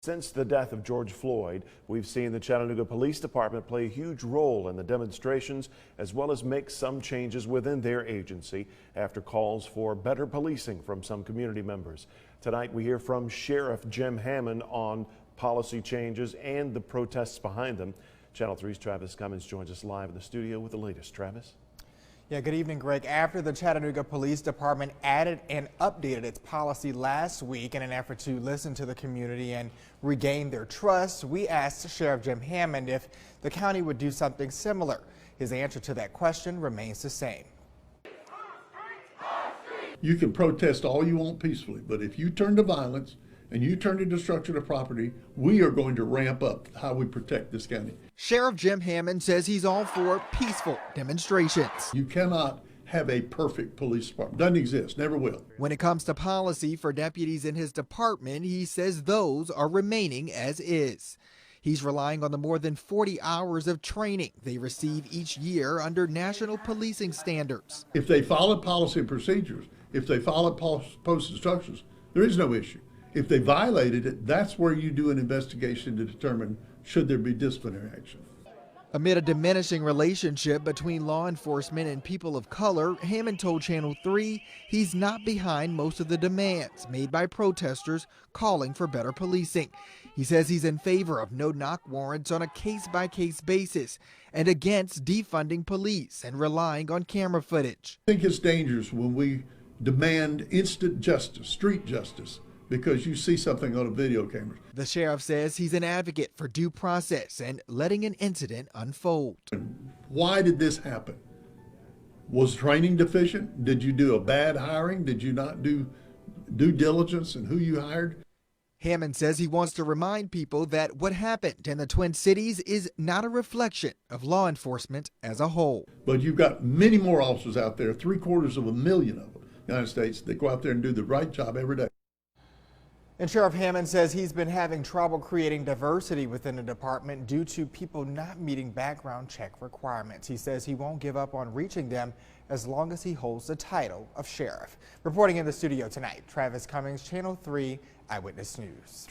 Since the death of George Floyd, we've seen the Chattanooga Police Department play a huge role in the demonstrations, as well as make some changes within their agency after calls for better policing from some community members. Tonight we hear from Sheriff Jim Hammond on policy changes and the protests behind them. Channel 3's Travis Cummins joins us live in the studio with the latest. Travis? Yeah, good evening, Greg. After the Chattanooga Police Department added and updated its policy last week in an effort to listen to the community and regain their trust, we asked Sheriff Jim Hammond if the county would do something similar. His answer to that question remains the same. You can protest all you want peacefully, but if you turn to violence and you turn to destruction of property, we are going to ramp up how we protect this county. Sheriff Jim Hammond says he's all for peaceful demonstrations. You cannot have a perfect police department. Doesn't exist, never will. When it comes to policy for deputies in his department, he says those are remaining as is. He's relying on the more than 40 hours of training they receive each year under national policing standards. If they follow policy and procedures, if they follow post instructions, there is no issue. If they violated it, that's where you do an investigation to determine should there be disciplinary action. Amid a diminishing relationship between law enforcement and people of color, Hammond told Channel 3 he's not behind most of the demands made by protesters calling for better policing. He says he's in favor of no-knock warrants on a case-by-case basis and against defunding police and relying on camera footage. I think it's dangerous when we demand instant justice, street justice, because you see something on a video camera. The sheriff says he's an advocate for due process and letting an incident unfold. Why did this happen? Was training deficient? Did you do a bad hiring? Did you not do due diligence in who you hired? Hammond says he wants to remind people that what happened in the Twin Cities is not a reflection of law enforcement as a whole. But you've got many more officers out there, 750,000 of them in the United States, that go out there and do the right job every day. And Sheriff Hammond says he's been having trouble creating diversity within the department due to people not meeting background check requirements. He says he won't give up on reaching them as long as he holds the title of sheriff. Reporting in the studio tonight, Travis Cummins, Channel 3 Eyewitness News.